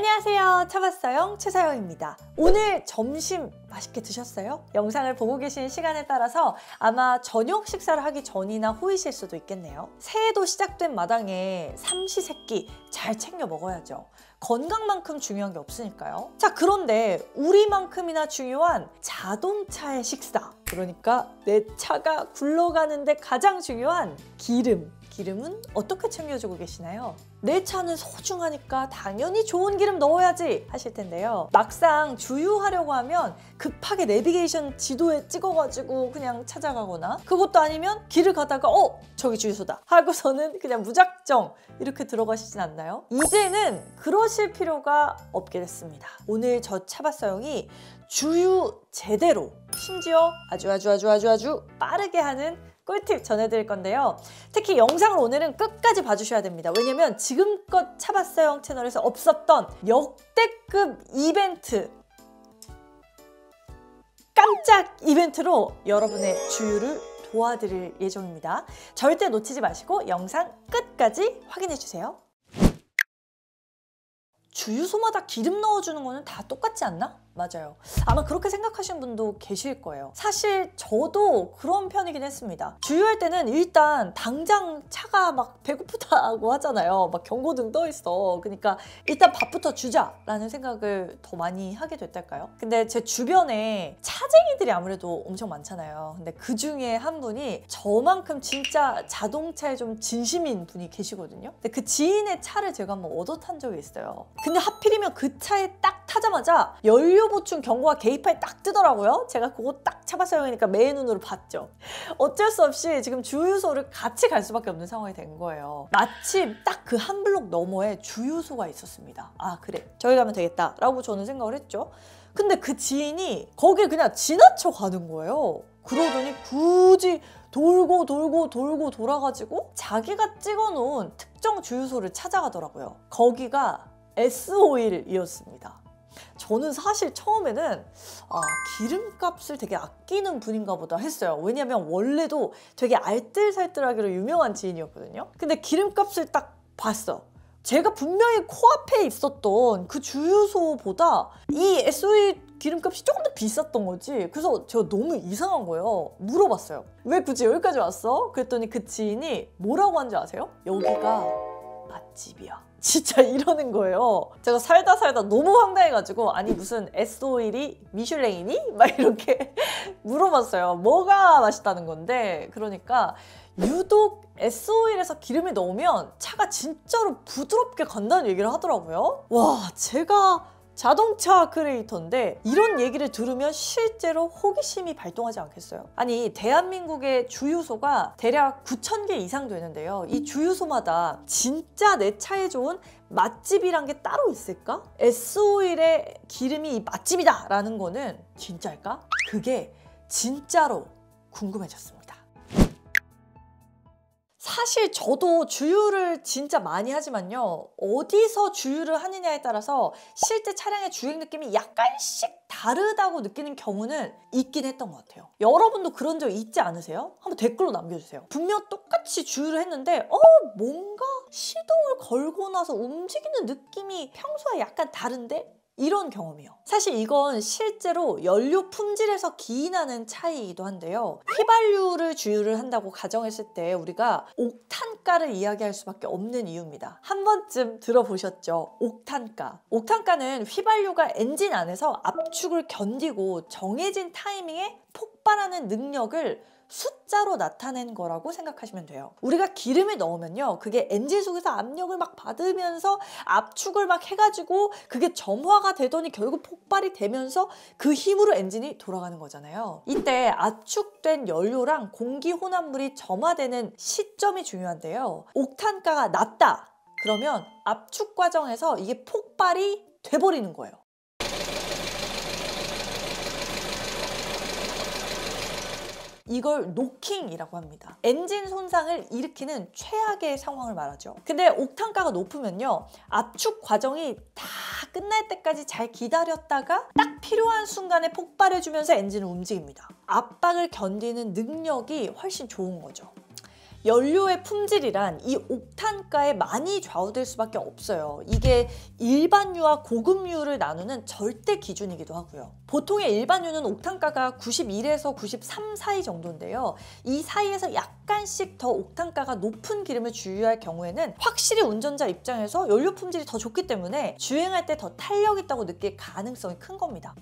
안녕하세요. 차봤어요 최서영입니다. 오늘 점심 맛있게 드셨어요? 영상을 보고 계신 시간에 따라서 아마 저녁 식사를 하기 전이나 후이실 수도 있겠네요. 새해도 시작된 마당에 삼시세끼 잘 챙겨 먹어야죠. 건강만큼 중요한 게 없으니까요. 자, 그런데 우리만큼이나 중요한 자동차의 식사, 그러니까 내 차가 굴러가는데 가장 중요한 기름은 어떻게 챙겨주고 계시나요? 내 차는 소중하니까 당연히 좋은 기름 넣어야지 하실 텐데요. 막상 주유하려고 하면 급하게 내비게이션 지도에 찍어가지고 그냥 찾아가거나, 그것도 아니면 길을 가다가 저기 주유소다 하고서는 그냥 무작정 이렇게 들어가시진 않나요? 이제는 그러실 필요가 없게 됐습니다. 오늘 저 차봤어영이 주유 제대로, 심지어 아주 빠르게 하는 꿀팁 전해드릴 건데요. 특히 영상을 오늘은 끝까지 봐주셔야 됩니다. 왜냐면 지금껏 차봤어영 채널에서 없었던 역대급 이벤트, 깜짝 이벤트로 여러분의 주유를 도와드릴 예정입니다. 절대 놓치지 마시고 영상 끝까지 확인해주세요. 주유소마다 기름 넣어주는 거는 다 똑같지 않나? 맞아요. 아마 그렇게 생각하시는 분도 계실 거예요. 사실 저도 그런 편이긴 했습니다. 주유할 때는 일단 당장 차가 막 배고프다고 하잖아요. 막 경고등 떠 있어. 그러니까 일단 밥부터 주자라는 생각을 더 많이 하게 됐달까요? 근데 제 주변에 차쟁이들이 아무래도 엄청 많잖아요. 근데 그 중에 한 분이 저만큼 진짜 자동차에 좀 진심인 분이 계시거든요. 근데 그 지인의 차를 제가 한번 얻어 탄 적이 있어요. 근데 하필이면 그 차에 딱 타자마자 연료 보충 경고가 게시판에 딱 뜨더라고요. 제가 그거 딱 차봤어요니까 매의 눈으로 봤죠. 어쩔 수 없이 지금 주유소를 같이 갈 수밖에 없는 상황이 된 거예요. 마침 딱 그 한 블록 너머에 주유소가 있었습니다. 아, 그래, 저기 가면 되겠다 라고 저는 생각을 했죠. 근데 그 지인이 거길 그냥 지나쳐 가는 거예요. 그러더니 굳이 돌고 돌아가지고 자기가 찍어놓은 특정 주유소를 찾아가더라고요. 거기가 S-오일이었습니다. 저는 사실 처음에는 기름값을 되게 아끼는 분인가 보다 했어요. 왜냐면 원래도 되게 알뜰살뜰하기로 유명한 지인이었거든요. 근데 기름값을 딱 봤어. 제가 분명히 코앞에 있었던 그 주유소보다 이 S-오일 기름값이 조금 더 비쌌던 거지. 그래서 제가 너무 이상한 거예요. 물어봤어요. 왜 굳이 여기까지 왔어? 그랬더니 그 지인이 뭐라고 한지 아세요? 여기가 맛집이야. 진짜 이러는 거예요. 제가 살다 너무 황당해가지고, 아니 무슨 S-오일이 미슐랭이니? 막 이렇게 물어봤어요. 뭐가 맛있다는 건데. 그러니까 유독 S-오일에서 기름을 넣으면 차가 진짜로 부드럽게 간다는 얘기를 하더라고요. 와, 제가 자동차 크리에이터인데 이런 얘기를 들으면 실제로 호기심이 발동하지 않겠어요? 아니, 대한민국의 주유소가 대략 9,000개 이상 되는데요. 이 주유소마다 진짜 내 차에 좋은 맛집이란 게 따로 있을까? S-오일의 기름이 맛집이다 라는 거는 진짜일까? 그게 진짜로 궁금해졌습니다. 사실 저도 주유를 진짜 많이 하지만요, 어디서 주유를 하느냐에 따라서 실제 차량의 주행 느낌이 약간씩 다르다고 느끼는 경우는 있긴 했던 것 같아요. 여러분도 그런 적 있지 않으세요? 한번 댓글로 남겨주세요. 분명 똑같이 주유를 했는데 뭔가 시동을 걸고 나서 움직이는 느낌이 평소와 약간 다른데? 이런 경험이요. 사실 이건 실제로 연료 품질에서 기인하는 차이이기도 한데요. 휘발유를 주유를 한다고 가정했을 때 우리가 옥탄가를 이야기할 수밖에 없는 이유입니다. 한 번쯤 들어보셨죠? 옥탄가. 옥탄가는 휘발유가 엔진 안에서 압축을 견디고 정해진 타이밍에 폭발하는 능력을 숫자로 나타낸 거라고 생각하시면 돼요. 우리가 기름을 넣으면요, 그게 엔진 속에서 압력을 막 받으면서 압축을 막 해가지고 그게 점화가 되더니 결국 폭발이 되면서 그 힘으로 엔진이 돌아가는 거잖아요. 이때 압축된 연료랑 공기 혼합물이 점화되는 시점이 중요한데요. 옥탄가가 낮다 그러면 압축 과정에서 이게 폭발이 돼버리는 거예요. 이걸 노킹이라고 합니다. 엔진 손상을 일으키는 최악의 상황을 말하죠. 근데 옥탄가가 높으면요, 압축 과정이 다 끝날 때까지 잘 기다렸다가 딱 필요한 순간에 폭발해주면서 엔진을 움직입니다. 압박을 견디는 능력이 훨씬 좋은 거죠. 연료의 품질이란 이 옥탄가에 많이 좌우될 수밖에 없어요. 이게 일반유와 고급유를 나누는 절대 기준이기도 하고요. 보통의 일반유는 옥탄가가 91에서 93 사이 정도인데요. 이 사이에서 약간씩 더 옥탄가가 높은 기름을 주유할 경우에는 확실히 운전자 입장에서 연료 품질이 더 좋기 때문에 주행할 때 더 탄력 있다고 느낄 가능성이 큰 겁니다.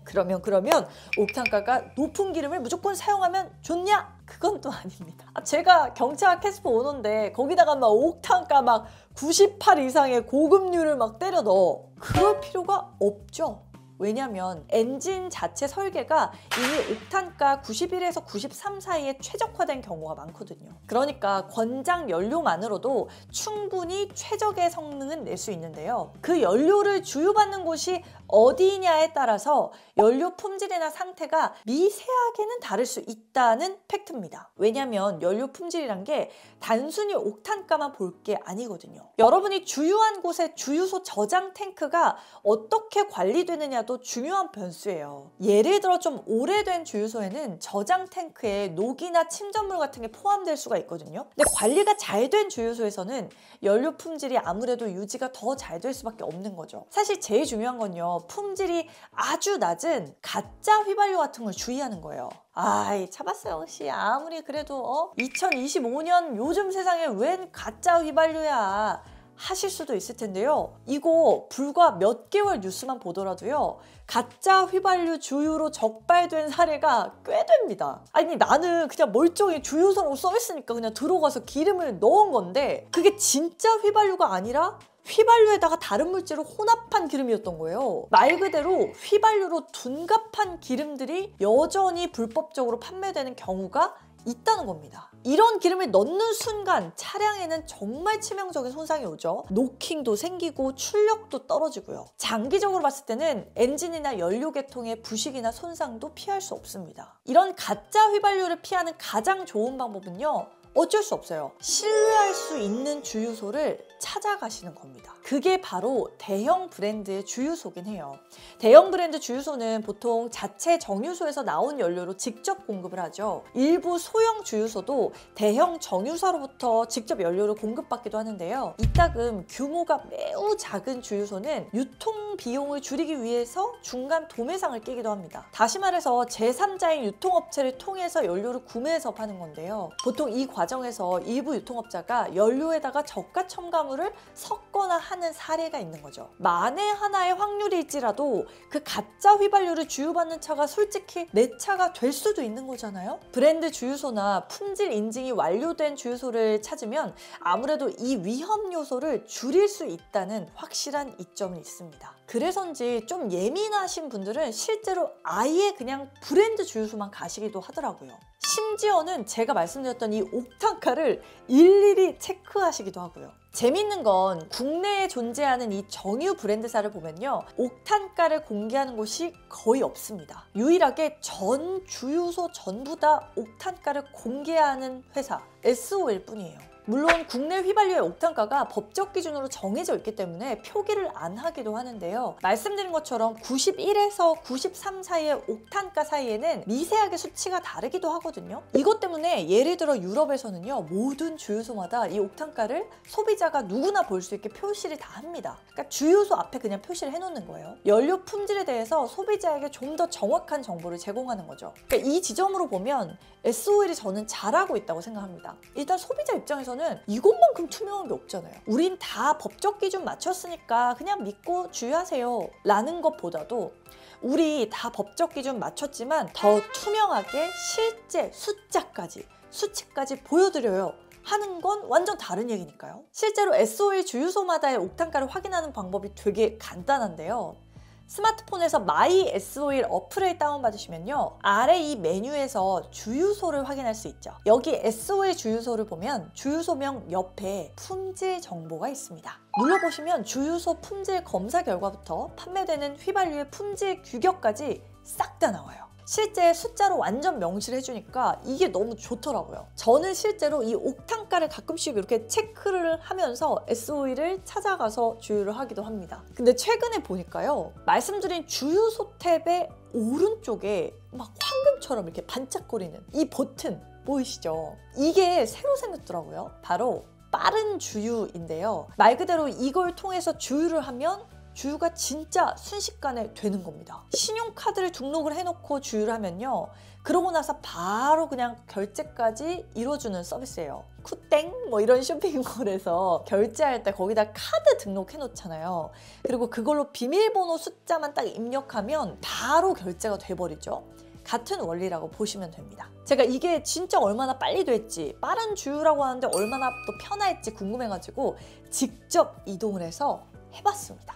그러면 옥탄가가 높은 기름을 무조건 사용하면 좋냐? 그건 또 아닙니다. 제가 경차 캐스퍼 오너인데 거기다가 막 옥탄가 막 98 이상의 고급유를 막 때려 넣어. 그럴 필요가 없죠. 왜냐면 엔진 자체 설계가 이미 옥탄가 91에서 93 사이에 최적화된 경우가 많거든요. 그러니까 권장 연료만으로도 충분히 최적의 성능은 낼 수 있는데요. 그 연료를 주유받는 곳이 어디냐에 따라서 연료 품질이나 상태가 미세하게는 다를 수 있다는 팩트입니다. 왜냐면 연료 품질이란 게 단순히 옥탄가만 볼 게 아니거든요. 여러분이 주유한 곳의 주유소 저장 탱크가 어떻게 관리되느냐도 중요한 변수예요. 예를 들어 좀 오래된 주유소에는 저장 탱크에 녹이나 침전물 같은 게 포함될 수가 있거든요. 근데 관리가 잘 된 주유소에서는 연료 품질이 아무래도 유지가 더 잘 될 수밖에 없는 거죠. 사실 제일 중요한 건요, 품질이 아주 낮은 가짜 휘발유 같은 걸 주의하는 거예요. 차봤어요 씨. 아무리 그래도 2025년 요즘 세상에 웬 가짜 휘발유야 하실 수도 있을 텐데요. 이거 불과 몇 개월 뉴스만 보더라도요, 가짜 휘발유 주유로 적발된 사례가 꽤 됩니다. 아니, 나는 그냥 멀쩡히 주유소라고 써있으니까 그냥 들어가서 기름을 넣은 건데 그게 진짜 휘발유가 아니라 휘발유에다가 다른 물질을 혼합한 기름이었던 거예요. 말 그대로 휘발유로 둔갑한 기름들이 여전히 불법적으로 판매되는 경우가 있다는 겁니다. 이런 기름을 넣는 순간 차량에는 정말 치명적인 손상이 오죠. 노킹도 생기고 출력도 떨어지고요. 장기적으로 봤을 때는 엔진이나 연료 계통의 부식이나 손상도 피할 수 없습니다. 이런 가짜 휘발유를 피하는 가장 좋은 방법은요, 어쩔 수 없어요. 신뢰할 수 있는 주유소를 찾아가시는 겁니다. 그게 바로 대형 브랜드의 주유소긴 해요. 대형 브랜드 주유소는 보통 자체 정유소에서 나온 연료로 직접 공급을 하죠. 일부 소형 주유소도 대형 정유사로부터 직접 연료를 공급받기도 하는데요. 이따금 규모가 매우 작은 주유소는 유통 비용을 줄이기 위해서 중간 도매상을 끼기도 합니다. 다시 말해서 제3자인 유통업체를 통해서 연료를 구매해서 파는 건데요. 보통 이 과정에서 일부 유통업자가 연료에다가 저가 첨가물을 섞거나 하는 사례가 있는 거죠. 만에 하나의 확률일지라도 그 가짜 휘발유를 주유받는 차가 솔직히 내 차가 될 수도 있는 거잖아요. 브랜드 주유소나 품질 인증이 완료된 주유소를 찾으면 아무래도 이 위험 요소를 줄일 수 있다는 확실한 이점이 있습니다. 그래서인지 좀 예민하신 분들은 실제로 아예 그냥 브랜드 주유소만 가시기도 하더라고요. 심지어는 제가 말씀드렸던 이 옥탄가를 일일이 체크하시기도 하고요. 재밌는 건 국내에 존재하는 이 정유 브랜드사를 보면요, 옥탄가를 공개하는 곳이 거의 없습니다. 유일하게 전 주유소 전부 다 옥탄가를 공개하는 회사 S-Oil 뿐이에요. 물론 국내 휘발유의 옥탄가가 법적 기준으로 정해져 있기 때문에 표기를 안 하기도 하는데요. 말씀드린 것처럼 91에서 93 사이의 옥탄가 사이에는 미세하게 수치가 다르기도 하거든요. 이것 때문에 예를 들어 유럽에서는요, 모든 주유소마다 이 옥탄가를 소비자가 누구나 볼 수 있게 표시를 다 합니다. 그러니까 주유소 앞에 그냥 표시를 해놓는 거예요. 연료 품질에 대해서 소비자에게 좀 더 정확한 정보를 제공하는 거죠. 그러니까 이 지점으로 보면 S-Oil이 저는 잘하고 있다고 생각합니다. 일단 소비자 입장에서는 이것만큼 투명한 게 없잖아요. 우린 다 법적 기준 맞췄으니까 그냥 믿고 주유하세요 라는 것보다도 우리 다 법적 기준 맞췄지만 더 투명하게 실제 수치까지 보여드려요 하는 건 완전 다른 얘기니까요. 실제로 S-Oil 주유소마다의 옥탄가를 확인하는 방법이 되게 간단한데요. 스마트폰에서 마이 S-Oil 어플을 다운받으시면요, 아래 이 메뉴에서 주유소를 확인할 수 있죠. 여기 S-Oil 주유소를 보면 주유소명 옆에 품질 정보가 있습니다. 눌러보시면 주유소 품질 검사 결과부터 판매되는 휘발유의 품질 규격까지 싹 다 나와요. 실제 숫자로 완전 명시를 해주니까 이게 너무 좋더라고요. 저는 실제로 이 옥탄가를 가끔씩 이렇게 체크를 하면서 S-Oil을 찾아가서 주유를 하기도 합니다. 근데 최근에 보니까요, 말씀드린 주유소 탭의 오른쪽에 막 황금처럼 이렇게 반짝거리는 이 버튼, 보이시죠? 이게 새로 생겼더라고요. 바로 빠른 주유인데요. 말 그대로 이걸 통해서 주유를 하면 주유가 진짜 순식간에 되는 겁니다. 신용카드를 등록을 해놓고 주유를 하면요. 그러고 나서 바로 그냥 결제까지 이루어주는 서비스예요. 쿠땡 뭐 이런 쇼핑몰에서 결제할 때 거기다 카드 등록해 놓잖아요. 그리고 그걸로 비밀번호 숫자만 딱 입력하면 바로 결제가 돼버리죠. 같은 원리라고 보시면 됩니다. 제가 이게 진짜 얼마나 빨리 됐지, 빠른 주유라고 하는데 얼마나 또 편할지 궁금해가지고 직접 이동을 해서 해봤습니다.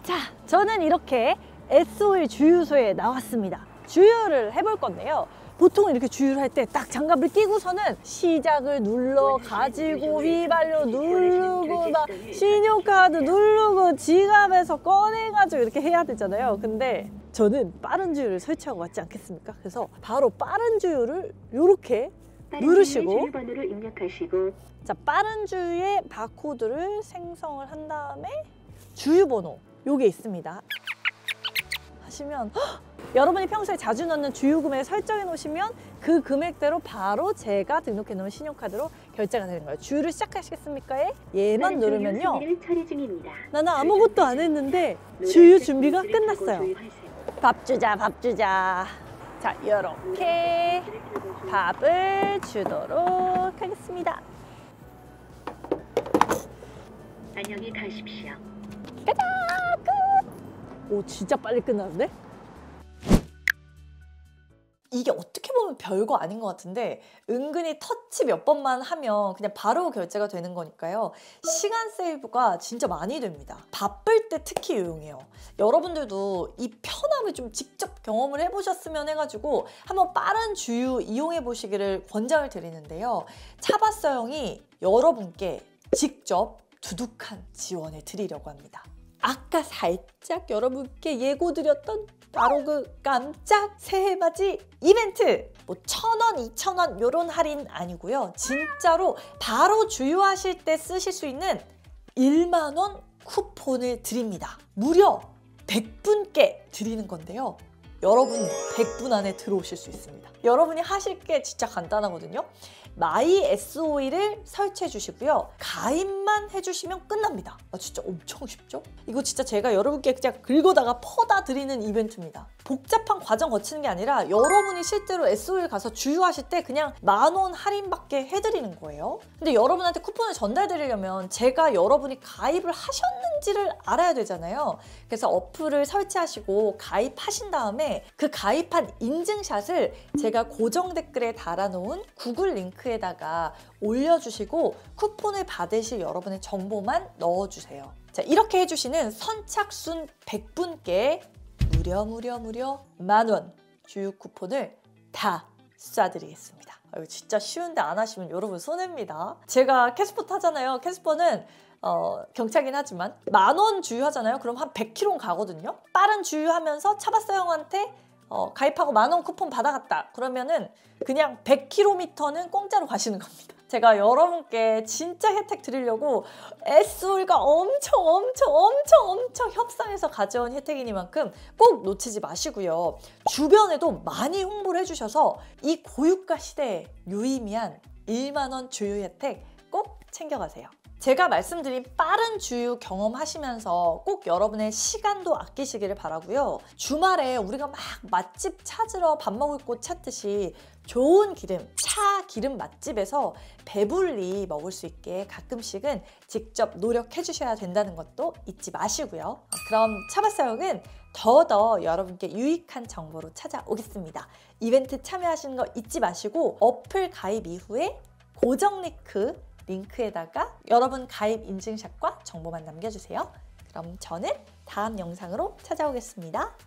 자, 저는 이렇게 S-오일 주유소에 나왔습니다. 주유를 해볼 건데요. 보통 이렇게 주유를 할 때 딱 장갑을 끼고서는 시작을 눌러 가지고 휘발유 누르고 막 신용카드 누르고 지갑에서 꺼내가지고 이렇게 해야 되잖아요. 근데 저는 빠른 주유를 설치하고 왔지 않겠습니까? 그래서 바로 빠른 주유를 이렇게 누르시고 주유번호를 입력하시고 자, 빠른 주유의 바코드를 생성을 한 다음에 주유번호 요게 있습니다. 하시면 여러분이 평소에 자주 넣는 주유 금액을 설정해 놓으시면 그 금액대로 바로 제가 등록해 놓은 신용카드로 결제가 되는 거예요. 주유를 시작하시겠습니까? 얘만 누르면요. 처리 중입니다. 나는 아무것도 안 했는데 주유 준비가 끝났어요. 밥 주자, 밥 주자. 자, 이렇게 밥을 주도록 하겠습니다. 안녕히 가십시오. 가자! 끝! 오, 진짜 빨리 끝나는데? 이게 어떻게 보면 별거 아닌 것 같은데 은근히 터치 몇 번만 하면 그냥 바로 결제가 되는 거니까요. 시간 세이브가 진짜 많이 됩니다. 바쁠 때 특히 유용해요. 여러분들도 이 편함을 좀 직접 경험을 해보셨으면 해가지고 한번 빠른 주유 이용해 보시기를 권장을 드리는데요. 차바사형이 여러분께 직접 두둑한 지원을 드리려고 합니다. 아까 살짝 여러분께 예고드렸던 바로 그 깜짝 새해맞이 이벤트! 뭐 1,000원, 2,000원 이런 할인 아니고요. 진짜로 바로 주유하실 때 쓰실 수 있는 1만 원 쿠폰을 드립니다. 무려 100분께 드리는 건데요. 여러분 100분 안에 들어오실 수 있습니다. 여러분이 하실 게 진짜 간단하거든요. 마이 S-오일을 설치해 주시고요. 가입만 해주시면 끝납니다. 아, 진짜 엄청 쉽죠? 이거 진짜 제가 여러분께 그냥 긁어다가 퍼다 드리는 이벤트입니다. 복잡한 과정 거치는 게 아니라 여러분이 실제로 S-오일 가서 주유하실 때 그냥 10,000원 할인받게 해드리는 거예요. 근데 여러분한테 쿠폰을 전달드리려면 제가 여러분이 가입을 하셨는지를 알아야 되잖아요. 그래서 어플을 설치하시고 가입하신 다음에 그 가입한 인증샷을 제가 고정 댓글에 달아놓은 구글 링크에다가 올려주시고 쿠폰을 받으실 여러분의 정보만 넣어주세요. 자, 이렇게 해주시는 선착순 100분께 무려 10,000원 주유 쿠폰을 다 쏴드리겠습니다. 이거 진짜 쉬운데 안 하시면 여러분 손해입니다. 제가 캐스퍼 타잖아요. 캐스퍼는 경차긴 하지만 10,000원 주유하잖아요. 그럼 한 100km 가거든요. 빠른 주유하면서 차바사 형한테 가입하고 10,000원 쿠폰 받아갔다. 그러면은 그냥 100km는 공짜로 가시는 겁니다. 제가 여러분께 진짜 혜택 드리려고 S-오일과 엄청 협상해서 가져온 혜택이니만큼 꼭 놓치지 마시고요. 주변에도 많이 홍보를 해주셔서 이 고유가 시대에 유의미한 1만 원 주유 혜택 꼭 챙겨가세요. 제가 말씀드린 빠른 주유 경험하시면서 꼭 여러분의 시간도 아끼시기를 바라고요. 주말에 우리가 막 맛집 찾으러 밥 먹을 곳 찾듯이 좋은 기름, 차 기름 맛집에서 배불리 먹을 수 있게 가끔씩은 직접 노력해 주셔야 된다는 것도 잊지 마시고요. 그럼 차바사역은 더더 여러분께 유익한 정보로 찾아오겠습니다. 이벤트 참여하시는 거 잊지 마시고 어플 가입 이후에 고정 링크에다가 여러분 가입 인증샷과 정보만 남겨주세요. 그럼 저는 다음 영상으로 찾아오겠습니다.